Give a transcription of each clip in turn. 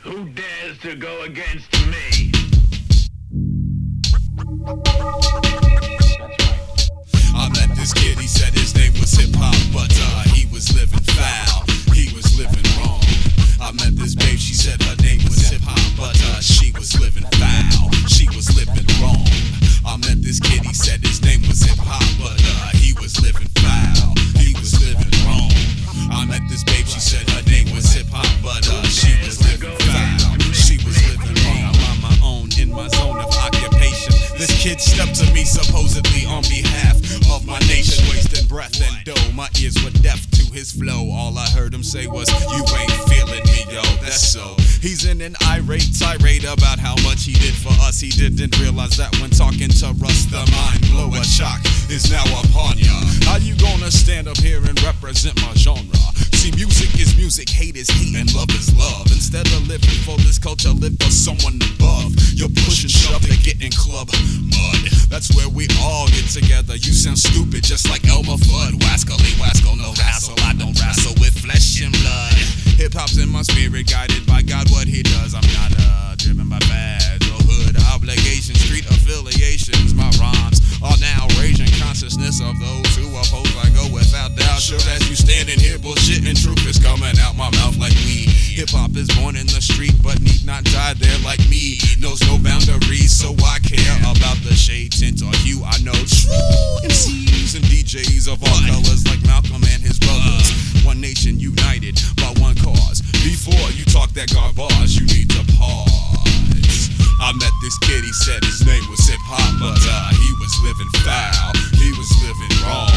Who dares to go against me? I met this kid, he said his name was Hip Hop, but he was living foul, he was living wrong. I met this babe, she said her name was Hip Hop, but she was living foul, she was living wrong. I met this kid, he said his name was Hip Hop, but he was living foul, he was living wrong. I met this babe, she said her name was Hip Hop, but she was living foul, she was living wrong. I'm on my own, in my zone of occupation. This kid stepped to me supposedly on behalf of my nation, wasting breath and dough. My ears were deaf to his flow. All I heard him say was, "You ain't feeling me, yo." That's so. He's in an irate tirade about how much he did for us. He didn't realize that when talking to Russ, the mind blower shock is now upon ya. How you gonna stand up here and represent my genre? See, music is music, hate is hate, and love is love. Instead of living for this culture, live for someone above. You're pushing, shove to get in club mud. That's where we all get together. You sound stupid, just like Elmer Fudd. Wascally, wascal, no hassle. I don't wrestle with flesh and blood. Hip hop's in my spirit, guided by God. What he does, I'm not driven by badge or hood obligations, street affiliations. My rhymes are now raging consciousness of those who oppose. I go without doubt. Sure as you standing here, bullshit and truth is coming out my mouth like weed. Hip hop is born in the street, but need not die there like me. Knows no boundaries, so I care about the shade, tint, or hue. I know true MCs and DJs of all colors, like Malcolm and his brothers. One nation united by one cause. Before you talk that garbage, you need to pause. I met this kid, he said his name was Hip Hop, but he was living foul, he was living wrong.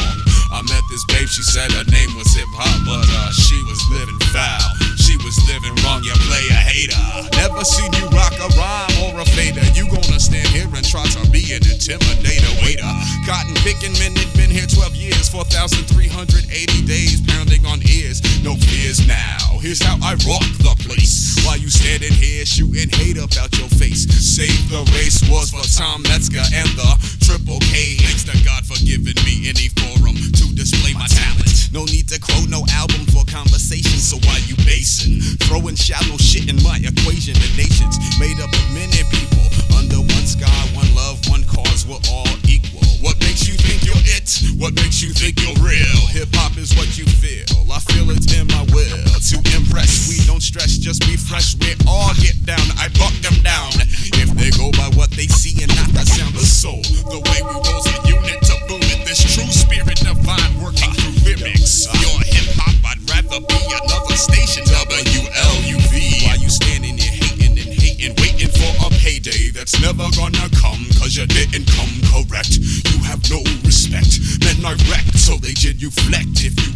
I met this babe, she said her name was Hip Hop, but she was living foul, she was living wrong. You play a hater, never seen you rock a rhyme or a fader. You gonna stand here and try to be an intimidator. Waiter, cotton picking men that been here 12 years, 4,380 days, pounding on ears. No fears now, here's how I rock the place. While you standing here shooting hate up out your face. Save the race wars for Tom Metzger and the Triple K. Thanks to God for giving me any forum to display my talent. No need to quote no album for conversation, so why you basing? Throwing shallow shit in my equation. The nation's made up of many people under one sky, one love, one cause, we're all equal. What makes you think you're it? What makes you think you're real? Hip hop is what you feel, I feel it in my will. To impress, we don't stress, just be fresh. We all get down, I buck them down. If they go by what they see and not the sound of soul, the way we roll a unit to boom it, this true spirit divine working through lyrics. You're hip hop, I'd rather be another station, WLUV. Why you standing here hating and hating, waiting for a payday that's never gonna come, cause you didn't come correct. You have no respect, men are wrecked, so they genuflect. If you